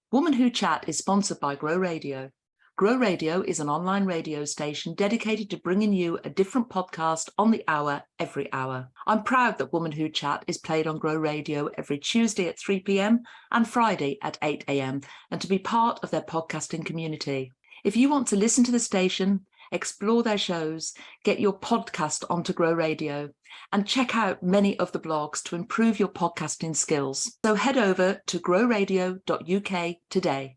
Woman Who Chat is sponsored by Grow Radio. Grow Radio is an online radio station dedicated to bringing you a different podcast on the hour every hour. I'm proud that Woman Who Chat is played on Grow Radio every Tuesday at 3 p.m. and Friday at 8 a.m. and to be part of their podcasting community. If you want to listen to the station, explore their shows, get your podcast onto Grow Radio, and check out many of the blogs to improve your podcasting skills. So head over to growradio.uk today.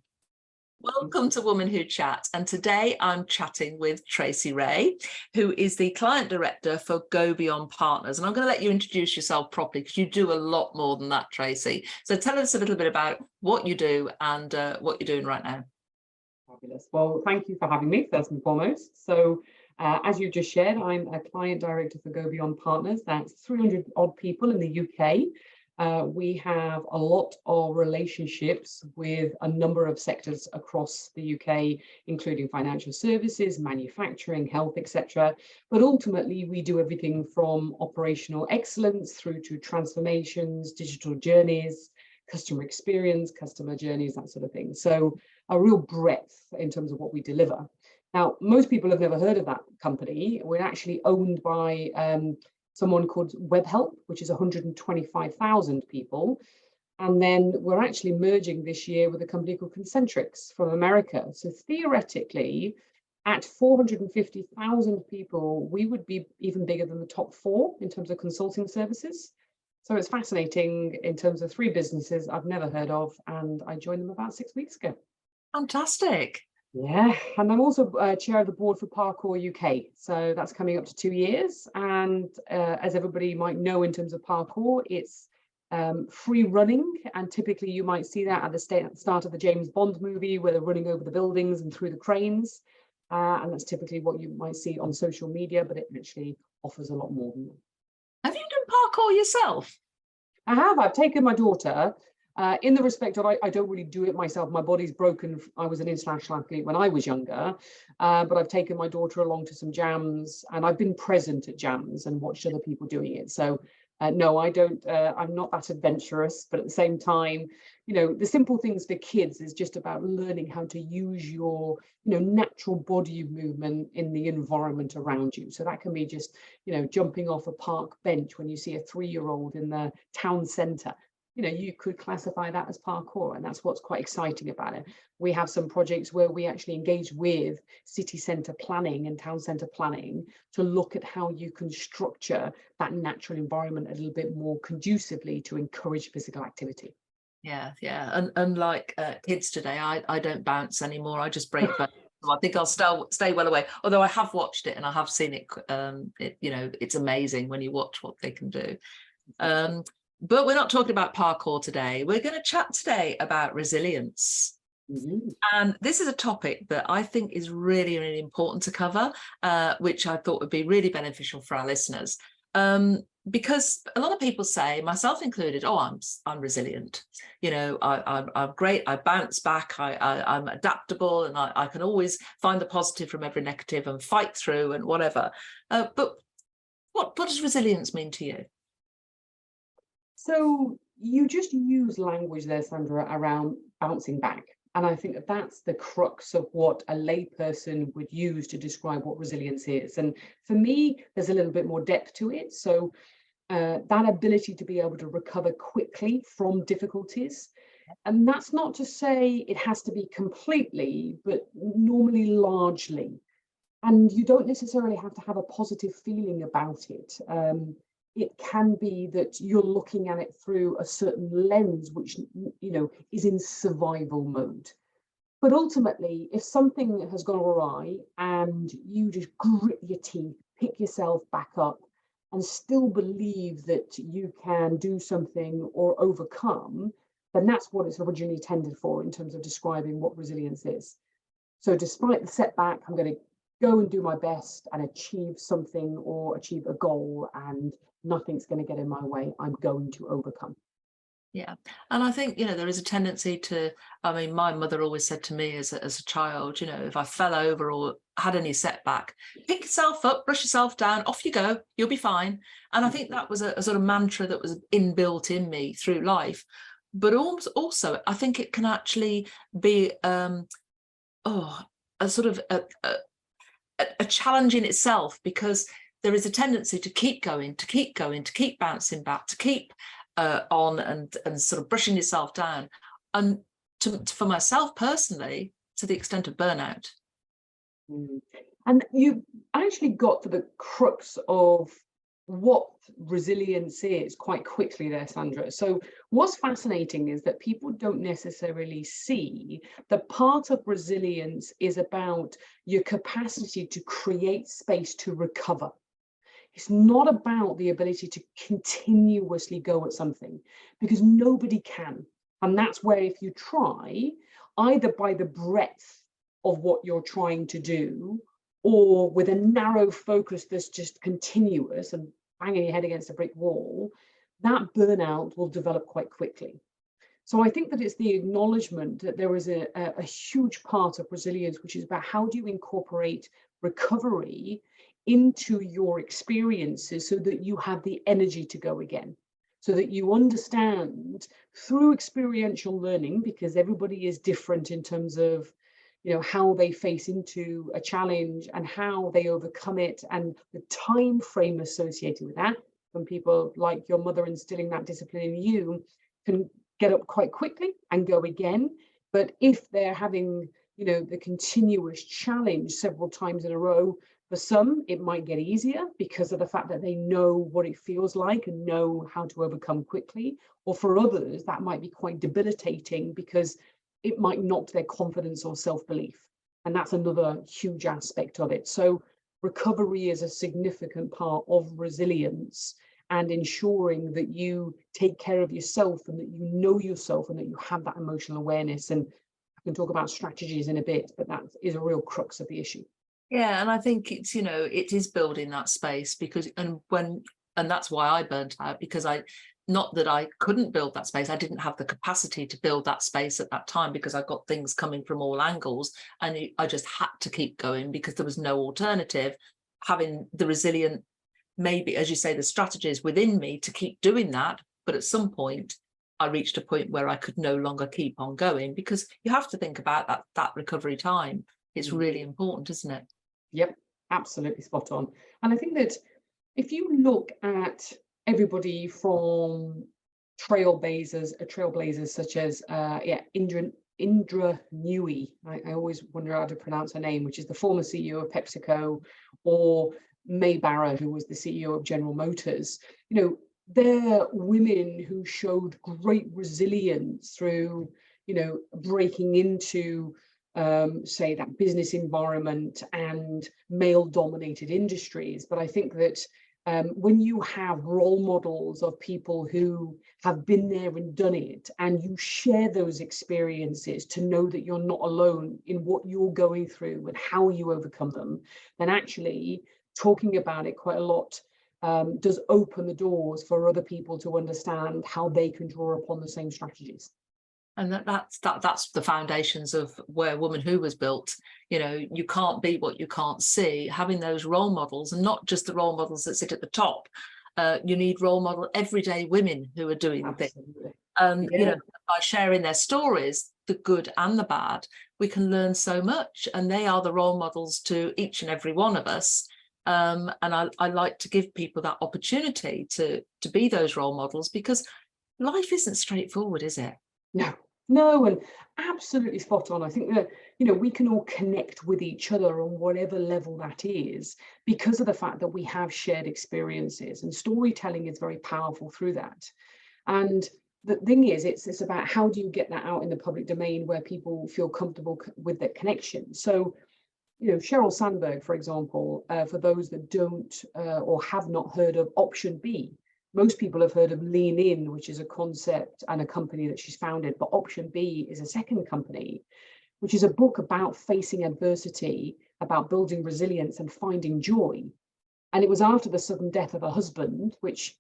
Welcome to Woman Who Chat, and today I'm chatting with Tracy Rea, who is the Client Director for Go Beyond Partners. And I'm going to let you introduce yourself properly because you do a lot more than that, Tracy. So tell us a little bit about what you do and what you're doing right now. Fabulous. Well, thank you for having me, first and foremost. So as you just shared, I'm a Client Director for Go Beyond Partners. That's 300 odd people in the UK. We have a lot of relationships with a number of sectors across the UK, including financial services, manufacturing, health, etc. But ultimately, we do everything from operational excellence through to transformations, digital journeys, customer experience, customer journeys, that sort of thing. So a real breadth in terms of what we deliver. Now, most people have never heard of that company. We're actually owned by someone called WebHelp, which is 125,000 people. And then we're actually merging this year with a company called Concentrix from America. So theoretically, at 450,000 people, we would be even bigger than the top 4 in terms of consulting services. So it's fascinating in terms of 3 businesses I've never heard of, and I joined them about 6 weeks ago. Fantastic. Yeah, and I'm also chair of the board for Parkour UK. So that's coming up to 2 years. And as everybody might know, in terms of parkour, it's free running. And typically you might see that at the start of the James Bond movie where they're running over the buildings and through the cranes. And that's typically what you might see on social media, but it actually offers a lot more than that. Have you done parkour yourself? I have. I've taken my daughter. In the respect of I don't really do it myself. My body's broken. I was an international athlete when I was younger, but I've taken my daughter along to some jams, and I've been present at jams and watched other people doing it. So no, I don't. I'm not that adventurous, but at the same time, you know, the simple things for kids is just about learning how to use your, you know, natural body movement in the environment around you. So that can be just, you know, jumping off a park bench when you see a 3-year-old in the town centre. You know, you could classify that as parkour, and that's what's quite exciting about it. We have some projects where we actually engage with city centre planning and town centre planning to look at how you can structure that natural environment a little bit more conducively to encourage physical activity. Yeah. And like kids today, I don't bounce anymore. I just break bones. I think I'll stay well away. Although I have watched it and I have seen it. You know, it's amazing when you watch what they can do. But we're not talking about parkour today. We're going to chat today about resilience. Mm-hmm. And this is a topic that I think is really, really important to cover, which I thought would be really beneficial for our listeners. Because a lot of people say, myself included, oh, I'm resilient. You know, I'm great. I bounce back. I'm adaptable, and I can always find the positive from every negative and fight through and whatever. But what does resilience mean to you? So you just use language there, Sandra, around bouncing back. And I think that's the crux of what a layperson would use to describe what resilience is. And for me, there's a little bit more depth to it. So that ability to be able to recover quickly from difficulties. And that's not to say it has to be completely, but normally largely. And you don't necessarily have to have a positive feeling about it. It can be that you're looking at it through a certain lens, which, you know, is in survival mode. But ultimately, if something has gone awry and you just grit your teeth, pick yourself back up, and still believe that you can do something or overcome, then that's what it's originally intended for in terms of describing what resilience is. So despite the setback, I'm going to go and do my best and achieve something or achieve a goal, and nothing's going to get in my way. I'm going to overcome. Yeah. And I think, you know, there is a tendency to, I mean, my mother always said to me as a child, you know, if I fell over or had any setback, pick yourself up, brush yourself down, off you go, you'll be fine. And I think that was a sort of mantra that was inbuilt in me through life. but also I think it can actually be a sort of a challenge in itself, because there is a tendency to keep going, to keep bouncing back, to keep on and sort of brushing yourself down, and for myself personally, to the extent of burnout. And you actually got to the crux of what resilience is quite quickly there, Sandra. So what's fascinating is that people don't necessarily see that part of resilience is about your capacity to create space to recover. It's not about the ability to continuously go at something, because nobody can. And that's where, if you try, either by the breadth of what you're trying to do, or with a narrow focus that's just continuous and banging your head against a brick wall, that burnout will develop quite quickly. So I think that it's the acknowledgement that there is a huge part of resilience, which is about how do you incorporate recovery into your experiences so that you have the energy to go again, so that you understand through experiential learning, because everybody is different in terms of how they face into a challenge and how they overcome it, and the time frame associated with that. When people like your mother instilling that discipline in you can get up quite quickly and go again. But if they're having the continuous challenge several times in a row, for some it might get easier because of the fact that they know what it feels like and know how to overcome quickly. Or for others, that might be quite debilitating because it might knock their confidence or self-belief. And that's another huge aspect of it. So recovery is a significant part of resilience, and ensuring that you take care of yourself and that you know yourself and that you have that emotional awareness. And I can talk about strategies in a bit, but that is a real crux of the issue. Yeah, and I think it's, it is building that space, because and that's why I burnt out, because not that I couldn't build that space, I didn't have the capacity to build that space at that time, because I got things coming from all angles, and I just had to keep going because there was no alternative. Having the resilient, maybe, as you say, the strategies within me to keep doing that, but at some point I reached a point where I could no longer keep on going, because you have to think about that recovery time. It's really important, isn't it? Yep, absolutely spot on. And I think that if you look at everybody from trailblazers such as Indra Nooyi, I always wonder how to pronounce her name, which is the former CEO of PepsiCo, or May Barra, who was the CEO of General Motors. They're women who showed great resilience through breaking into say that business environment and male dominated industries. But I think that when you have role models of people who have been there and done it, and you share those experiences to know that you're not alone in what you're going through and how you overcome them, then actually talking about it quite a lot does open the doors for other people to understand how they can draw upon the same strategies. And that's the foundations of where Woman Who was built. You can't be what you can't see. Having those role models, and not just the role models that sit at the top. You need role model everyday women who are doing Absolutely. things. And by sharing their stories, the good and the bad, we can learn so much. And they are the role models to each and every one of us. And I like to give people that opportunity to be those role models, because life isn't straightforward, is it? No, and absolutely spot on. I think that, we can all connect with each other on whatever level that is, because of the fact that we have shared experiences, and storytelling is very powerful through that. And the thing is, it's about how do you get that out in the public domain where people feel comfortable with that connection. So, Sheryl Sandberg, for example, for those that don't or have not heard of Option B. Most people have heard of Lean In, which is a concept and a company that she's founded, but Option B is a second company, which is a book about facing adversity, about building resilience and finding joy. And it was after the sudden death of her husband, which,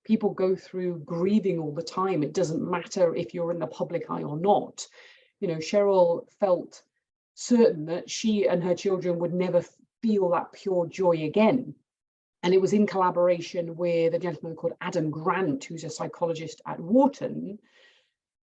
people go through grieving all the time. It doesn't matter if you're in the public eye or not. Sheryl felt certain that she and her children would never feel that pure joy again. And it was in collaboration with a gentleman called Adam Grant, who's a psychologist at Wharton,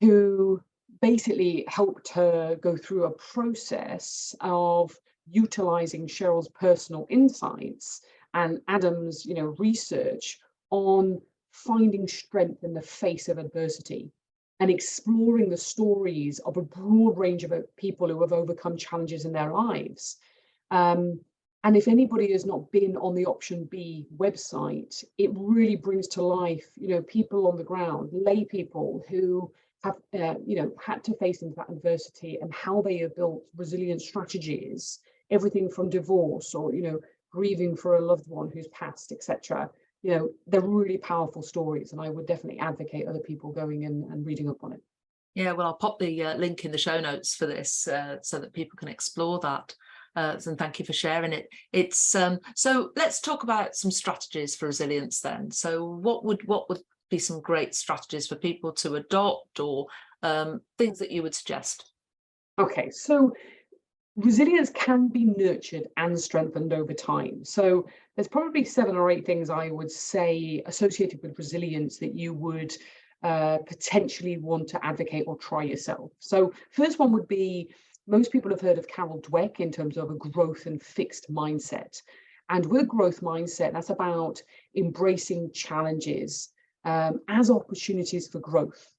who basically helped her go through a process of utilizing Cheryl's personal insights and Adam's, research on finding strength in the face of adversity and exploring the stories of a broad range of people who have overcome challenges in their lives. And if anybody has not been on the Option B website, it really brings to life, people on the ground, lay people who have, had to face into that adversity and how they have built resilient strategies, everything from divorce or, grieving for a loved one who's passed, etc. They're really powerful stories, and I would definitely advocate other people going in and reading up on it. Yeah, well, I'll pop the link in the show notes for this so that people can explore that. And thank you for sharing it. It's so let's talk about some strategies for resilience then. So what would be some great strategies for people to adopt, or things that you would suggest? Okay, so resilience can be nurtured and strengthened over time. So there's probably 7 or 8 things I would say associated with resilience that you would potentially want to advocate or try yourself. So first one would be, most people have heard of Carol Dweck in terms of a growth and fixed mindset. And with growth mindset, that's about embracing challenges as opportunities for growth,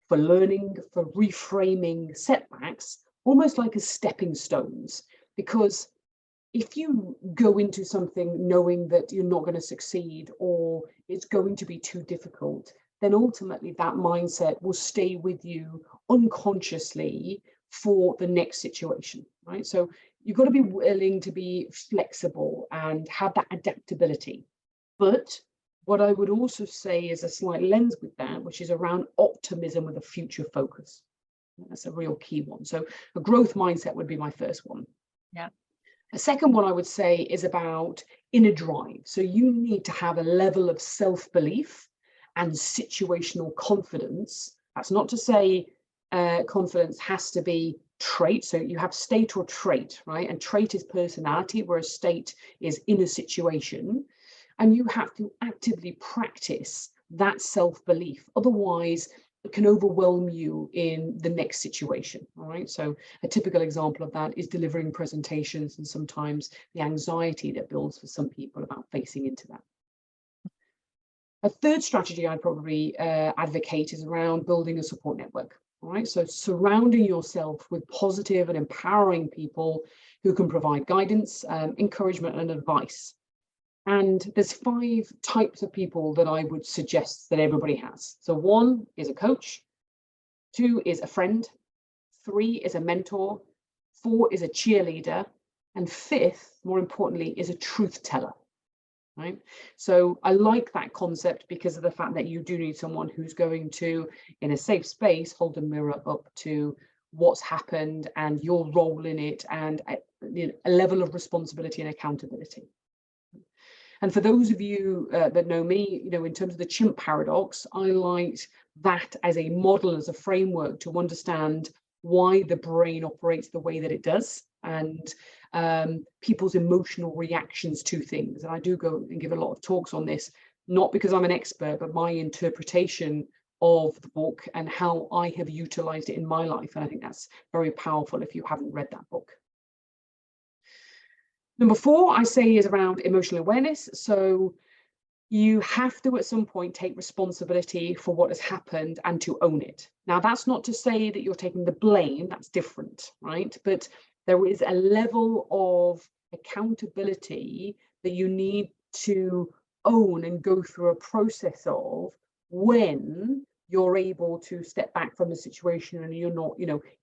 for learning, for reframing setbacks, almost like as stepping stones. Because if you go into something knowing that you're not going to succeed or it's going to be too difficult, then ultimately that mindset will stay with you unconsciously for the next situation, right? So you've got to be willing to be flexible and have that adaptability. But what I would also say is a slight lens with that, which is around optimism with a future focus. That's a real key one. So a growth mindset would be my first one. Yeah. A second one I would say is about inner drive. So you need to have a level of self-belief and situational confidence. That's not to say confidence has to be trait. So you have state or trait, right? And trait is personality, whereas state is inner situation. And you have to actively practice that self-belief. Otherwise, it can overwhelm you in the next situation. All right. So a typical example of that is delivering presentations, and sometimes the anxiety that builds for some people about facing into that. A third strategy I'd probably advocate is around building a support network. All right. So surrounding yourself with positive and empowering people who can provide guidance, encouragement, and advice. And there's 5 types of people that I would suggest that everybody has. So 1 is a coach, 2 is a friend, 3 is a mentor, 4 is a cheerleader, and 5th, more importantly, is a truth teller. Right? So I like that concept because of the fact that you do need someone who's going to, in a safe space, hold a mirror up to what's happened and your role in it, and a level of responsibility and accountability. And for those of you that know me, in terms of the chimp paradox, I liked that as a model, as a framework to understand why the brain operates the way that it does, and people's emotional reactions to things. And I do go and give a lot of talks on this, not because I'm an expert, but my interpretation of the book and how I have utilized it in my life. And I think that's very powerful if you haven't read that book. Number 4, I say, is around emotional awareness. So you have to, at some point, take responsibility for what has happened and to own it. Now, that's not to say that you're taking the blame. That's different, right? But there is a level of accountability that you need to own and go through a process of when you're able to step back from the situation and you're not,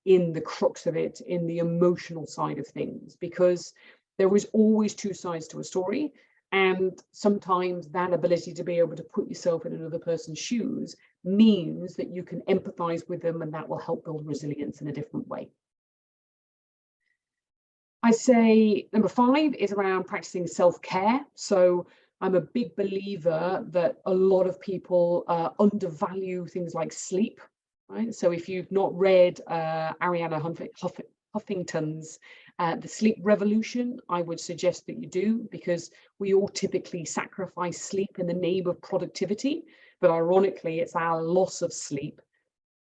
in the crux of it, in the emotional side of things, because there is always 2 sides to a story. And sometimes that ability to be able to put yourself in another person's shoes means that you can empathize with them, and that will help build resilience in a different way. I say number 5 is around practicing self-care. So I'm a big believer that a lot of people undervalue things like sleep, right? So if you've not read Arianna Huffington's The Sleep Revolution, I would suggest that you do, because we all typically sacrifice sleep in the name of productivity, but ironically, it's our loss of sleep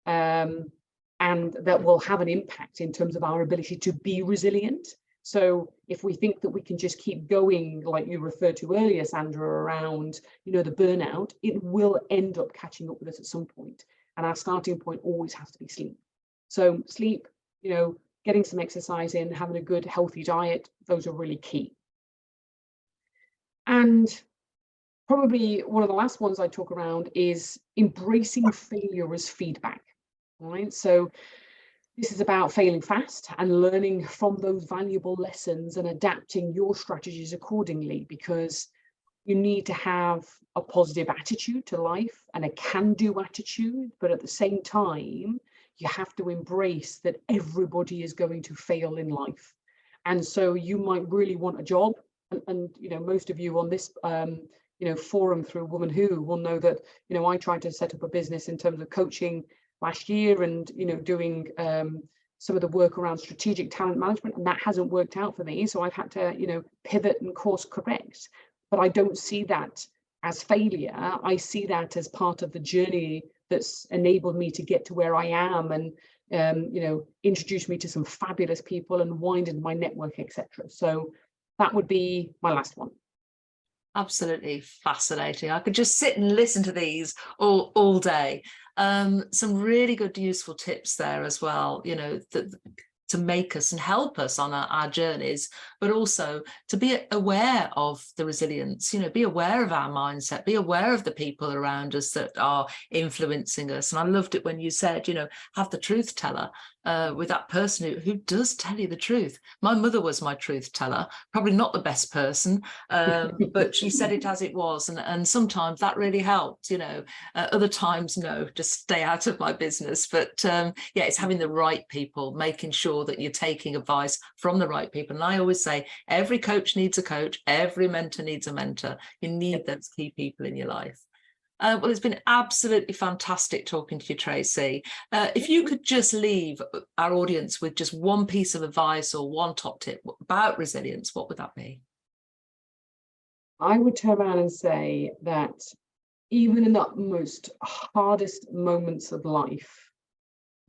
and that will have an impact in terms of our ability to be resilient. So if we think that we can just keep going, like you referred to earlier, Sandra, around, you know, the burnout, it will end up catching up with us at some point. And our starting point always has to be sleep. So sleep, you know, getting some exercise in, having a good, healthy diet, those are really key. And probably one of the last ones I talk around is embracing failure as feedback, right? So this is about failing fast and learning from those valuable lessons and adapting your strategies accordingly, because you need to have a positive attitude to life and a can-do attitude, but at the same time, you have to embrace that everybody is going to fail in life. And so you might really want a job, and you know, most of you on this you know, forum through Woman Who will know that, you know, I tried to set up a business in terms of coaching last year and, you know, doing some of the work around strategic talent management, and that hasn't worked out for me. So I've had to, you know, pivot and course correct. But I don't see that as failure. I see that as part of the journey that's enabled me to get to where I am, and you know, introduced me to some fabulous people and widened my network, etc. So that would be my last one. Absolutely fascinating. I could just sit and listen to these all day. Some really good, useful tips there as well, you know, that to make us and help us on our journeys, but also to be aware of the resilience, you know, be aware of our mindset, be aware of the people around us that are influencing us. And I loved it when you said, you know, have the truth teller with that person who does tell you the truth. My mother was my truth teller, probably not the best person, but she said it as it was. And sometimes that really helped, you know, other times, no, just stay out of my business. But yeah, it's having the right people, making sure that you're taking advice from the right people. And I always say every coach needs a coach, every mentor needs a mentor. You need those key people in your life. Well, it's been absolutely fantastic talking to you, Tracy. If you could just leave our audience with just one piece of advice or one top tip about resilience, what would that be? I would turn around and say that even in the most hardest moments of life,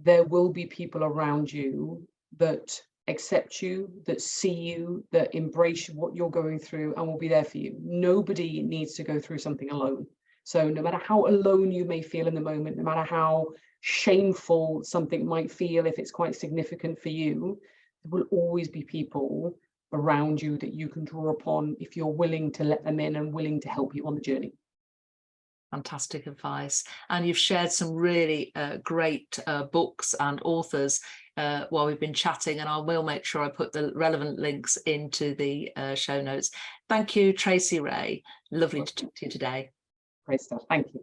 there will be people around you that accept you, that see you, that embrace what you're going through and will be there for you. Nobody needs to go through something alone. So no matter how alone you may feel in the moment, no matter how shameful something might feel, if it's quite significant for you, there will always be people around you that you can draw upon if you're willing to let them in and willing to help you on the journey. Fantastic advice. And you've shared some really great books and authors while we've been chatting, and I will make sure I put the relevant links into the show notes. Thank you, Tracy Rea. Lovely to talk to you today. Great stuff. Thank you.